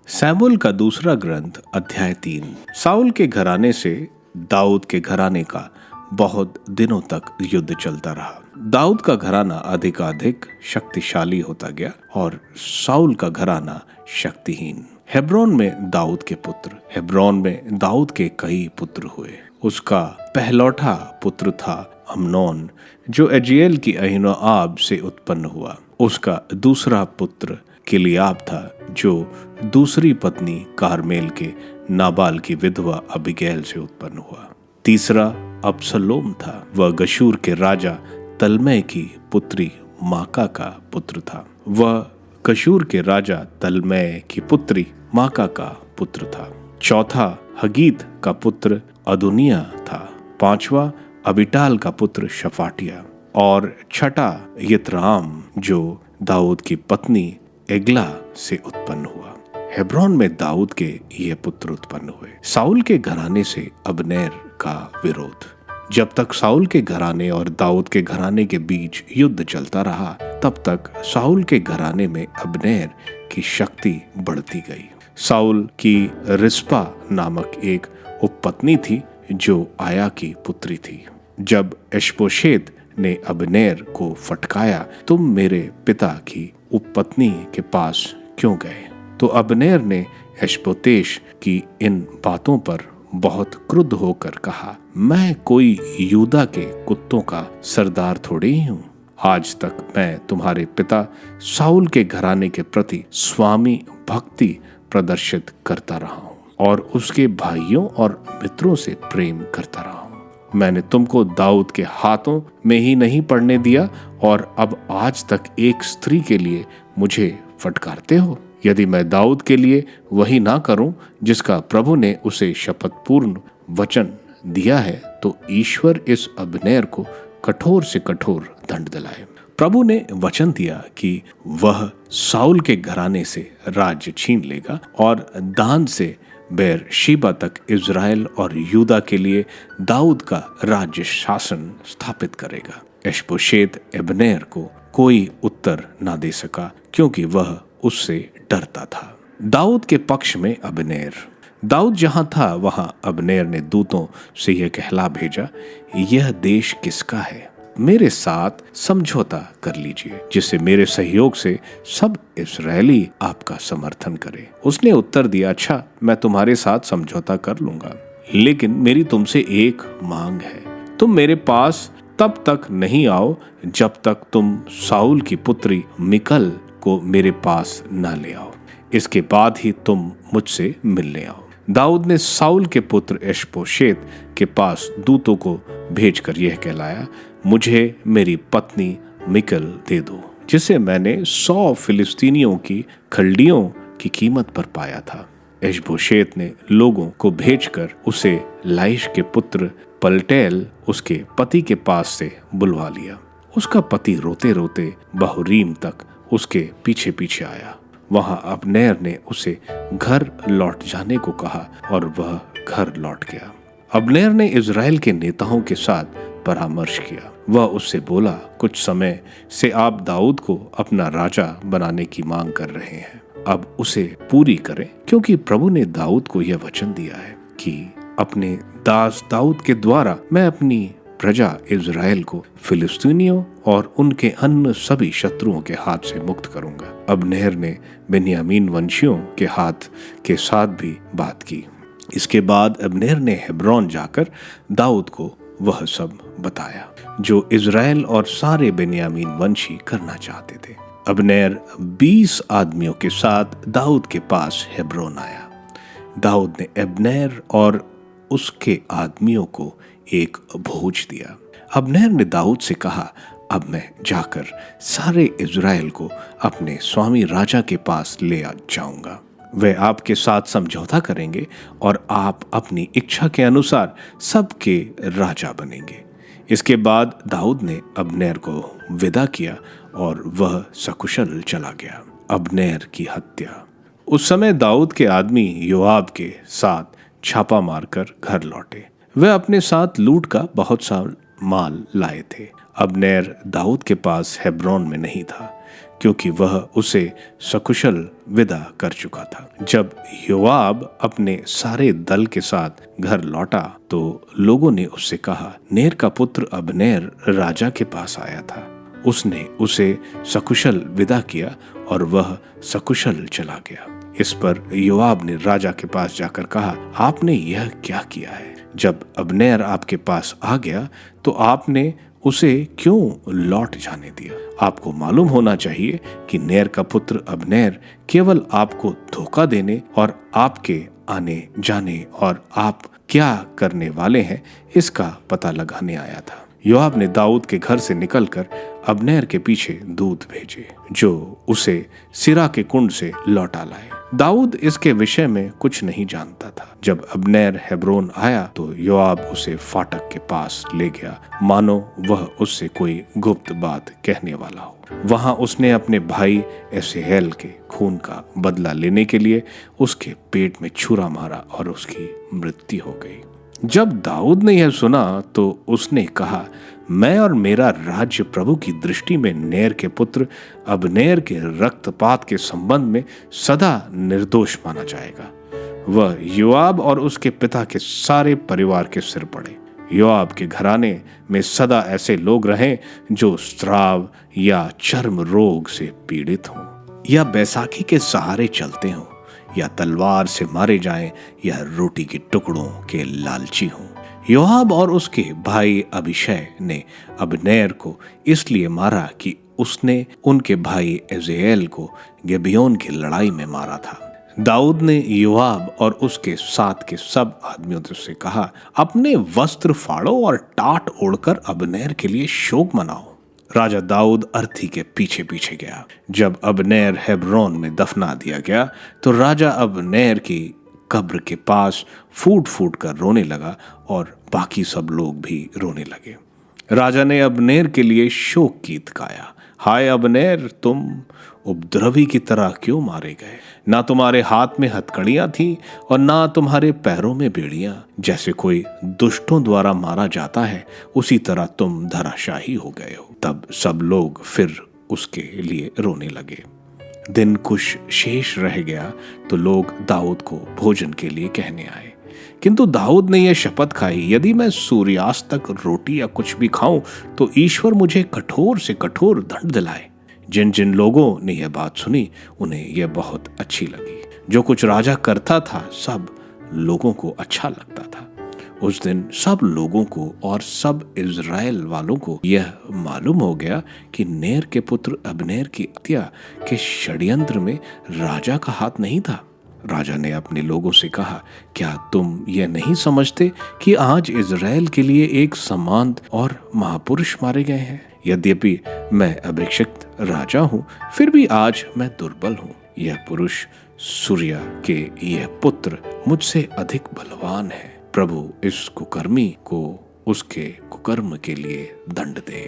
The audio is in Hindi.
सैमुएल का दूसरा ग्रंथ अध्याय 3। साउल के घराने से दाऊद के घराने का बहुत दिनों तक युद्ध चलता रहा। दाऊद का घराना अधिकाधिक शक्तिशाली होता गया और साउल का घराना शक्तिहीन। हेब्रोन में दाऊद के पुत्र। हेब्रोन में दाऊद के कई पुत्र हुए। उसका पहलौठा पुत्र था अम्नोन, जो एजिएल की अहीनोआब से उत्पन्न हुआ। उसका दूसरा पुत्र किलियाब था, जो दूसरी पत्नी कारमेल के नाबाल की विधवा अबीगैल से उत्पन्न हुआ। तीसरा अबसलोम था। वह गशूर के राजा तलमै की पुत्री माका का पुत्र था। वह गशूर के राजा तलमै की पुत्री माका का पुत्र था। चौथा हगीत का पुत्र अदोनिया था। पांचवा अबिटाल का पुत्र शफाटिया और छठा यित्राम, जो दाऊद की पत्नी एगला से उत्पन्न हुआ। हेब्रोन में दाऊद के ये पुत्र उत्पन्न हुए। साउल के घराने से अबनेर का विरोध। जब तक साउल के घराने और दाऊद के घराने के बीच युद्ध चलता रहा, तब तक साउल के घराने में अबनेर की शक्ति बढ़ती गई। साउल की रिस्पा नामक एक उपपत्नी थी, जो आया की पुत्री थी। जब इशबोशेत ने अबनेर को फटकाया, तुम मेरे पिता की उपपत्नी के पास क्यों गए? तो अबनेर ने इशबोतेश की इन बातों पर बहुत क्रुद्ध होकर कहा, मैं कोई यूदा के कुत्तों का सरदार थोड़ी ही हूँ। आज तक मैं तुम्हारे पिता साउल के घराने के प्रति स्वामी भक्ति प्रदर्शित करता रहा हूँ और उसके भाइयों और मित्रों से प्रेम करता रहा हूँ। मैंने तुमको दाऊद के हाथों में ही नहीं पड़ने दिया और अब आज तक एक स्त्री के लिए मुझे फटकारते हो। यदि मैं दाऊद के लिए वही ना करूं जिसका प्रभु ने उसे शपथपूर्ण वचन दिया है, तो ईश्वर इस अबनेर को कठोर से कठोर दंड दिलाए। प्रभु ने वचन दिया कि वह साउल के घराने से राज्य छीन लेगा और दान से बेरशीबा तक इज़राइल और यूदा के लिए दाऊद का राज्य शासन स्थापित करेगा। इशबोशेत अबनेर को कोई उत्तर ना दे सका, क्योंकि वह उससे डरता था। दाऊद के पक्ष में अबनेर। दाऊद जहां था, वहां अबनेर ने दूतों से यह कहला भेजा, यह देश किसका है? मेरे साथ समझौता कर लीजिए, जिससे मेरे सहयोग से सब इस्राएली आपका समर्थन करें। उसने उत्तर दिया, अच्छा, मैं तुम्हारे साथ समझौता कर लूंगा, लेकिन मेरी तुमसे एक मांग है। तुम मेरे पास तब तक नहीं आओ जब तक तुम साउल की पुत्री मिकल को मेरे पास न ले आओ। इसके बाद ही तुम मुझसे मिलने आओ। दाऊद ने साउल के पुत्र इशबोशेत के पास दूतों को भेजकर यह कहलाया, मुझे मेरी पत्नी मिकल दे दो, जिसे मैंने 100 फिलिस्तीनियों की खलड़ियों की कीमत पर पाया था। इशबोशेत ने लोगों को भेजकर उसे लाइश के पुत्र पलटेल उसके पति के पास से बुलवा लिया। उसका पति रोते रोते बहूरीम तक उसके पीछे पीछे आया। वहां अबनेर ने उसे घर लौट जाने को कहा और वह घर लौट गया। अबनेर ने इज़राइल के नेताओं के साथ परामर्श किया। वह उससे बोला, कुछ समय से आप दाऊद को अपना राजा बनाने की मांग कर रहे हैं, अब उसे पूरी करें, क्योंकि प्रभु ने दाऊद को यह वचन दिया है कि अपने दास दाऊद के द्वारा मैं अपनी प्रजा इज़राइल को फिलिस्तीनियों और उनके अन्य सभी शत्रुओं के हाथ से मुक्त करूंगा। अबनेर ने बेन्यामीन वंशियों के हाथ के साथ भी बात की। इसके बाद अबनेर ने हेब्रोन जाकर दाऊद को वह सब बताया जो इज़राइल और सारे बेन्यामीन वंशी करना चाहते थे। अबनेर 20 आदमियों के साथ दाऊद के पास हेब्रोन आया। दाऊद ने अबनेर और उसके आदमियों को एक भोज दिया। अबनेर ने दाऊद से कहा, अब मैं जाकर सारे इज़राइल को अपने स्वामी राजा के पास ले जाऊंगा। वे आपके साथ समझौता करेंगे और आप अपनी इच्छा के अनुसार सबके राजा बनेंगे। इसके बाद दाऊद ने अबनेर को विदा किया और वह सकुशल चला गया। अबनेर की हत्या। उस समय दाऊद के आदमी योआब के साथ छापा मारकर घर लौटे। वे अपने साथ लूट का बहुत सा माल लाए थे। अबनेर दाऊद के पास हेब्रोन में नहीं था, क्योंकि वह उसे सकुशल विदा कर चुका था। जब योआब अपने सारे दल के साथ घर लौटा तो लोगों ने उससे कहा, नेर का पुत्र अबनेर राजा के पास आया था। उसने उसे सकुशल विदा किया और वह सकुशल चला गया। इस पर योआब ने राजा के पास जाकर कहा, आपने यह क्या किया है? जब अबनेर आपके पास आ गया तो आपने उसे क्यों लौट जाने दिया? आपको मालूम होना चाहिए कि नेर का पुत्र अबनेर केवल आपको धोखा देने और आपके आने जाने और आप क्या करने वाले हैं इसका पता लगाने आया था। योआब ने दाऊद के घर से निकलकर अबनेर के पीछे दूत भेजे जो उसे सिरा के कुंड से लौटा लाए। दाऊद इसके विषय में कुछ नहीं जानता था। जब अबनेर हेब्रोन आया तो योआब उसे फाटक के पास ले गया, मानो वह उससे कोई गुप्त बात कहने वाला हो। वहां उसने अपने भाई एसेहेल के खून का बदला लेने के लिए उसके पेट में छुरा मारा और उसकी मृत्यु हो गई। जब दाऊद ने यह सुना तो उसने कहा, मैं और मेरा राज्य प्रभु की दृष्टि में नेर के पुत्र अबनेर के रक्तपात के संबंध में सदा निर्दोष माना जाएगा। वह योआब और उसके पिता के सारे परिवार के सिर पड़े। योआब के घराने में सदा ऐसे लोग रहें जो स्राव या चर्म रोग से पीड़ित हों, या बैसाखी के सहारे चलते हों, या तलवार से मारे जाएं, या रोटी के टुकड़ों के लालची हों। योआब और उसके भाई अबीशै ने अबनेर को इसलिए मारा कि उसने उनके भाई एजेएल को गिबेयोन की लड़ाई में मारा था। दाऊद ने योआब और उसके साथ के सब आदमियों से कहा, अपने वस्त्र फाड़ो और टाट ओढ़कर अबनेर के लिए शोक मनाओ। राजा दाऊद अर्थी के पीछे पीछे गया। जब अबनेर हेब्रोन में दफना दिया गया तो राजा अबनेर की कब्र के पास फूट फूट कर रोने लगा और बाकी सब लोग भी रोने लगे। राजा ने अबनेर के लिए शोक गीत गाया, हाय अबनेर, तुम उपद्रवी की तरह क्यों मारे गए? ना तुम्हारे हाथ में हथकड़ियां थी और ना तुम्हारे पैरों में बेड़ियां। जैसे कोई दुष्टों द्वारा मारा जाता है उसी तरह तुम धराशाही हो गए हो। तब सब लोग फिर उसके लिए रोने लगे। दिन कुछ शेष रह गया तो लोग दाऊद को भोजन के लिए कहने आए, किंतु दाऊद ने यह शपथ खाई, यदि मैं सूर्यास्त तक रोटी या कुछ भी खाऊं तो ईश्वर मुझे कठोर से कठोर दंड दिलाए। जिन जिन लोगों ने यह बात सुनी उन्हें यह बहुत अच्छी लगी। जो कुछ राजा करता था सब लोगों को अच्छा लगता था। उस दिन सब लोगों को और सब इज़राइल वालों को यह मालूम हो गया कि नेर के पुत्र अबनेर की हत्या के षड्यंत्र में राजा का हाथ नहीं था। राजा ने अपने लोगों से कहा, क्या तुम यह नहीं समझते कि आज इज़राइल के लिए एक सम्मानित और महापुरुष मारे गए हैं? यद्यपि मैं अभिषिक्त राजा हूँ फिर भी आज मैं दुर्बल हूँ। यह पुरुष सूर्या के यह पुत्र मुझसे अधिक बलवान है। प्रभु इस कुकर्मी को उसके कुकर्म के लिए दंड दे।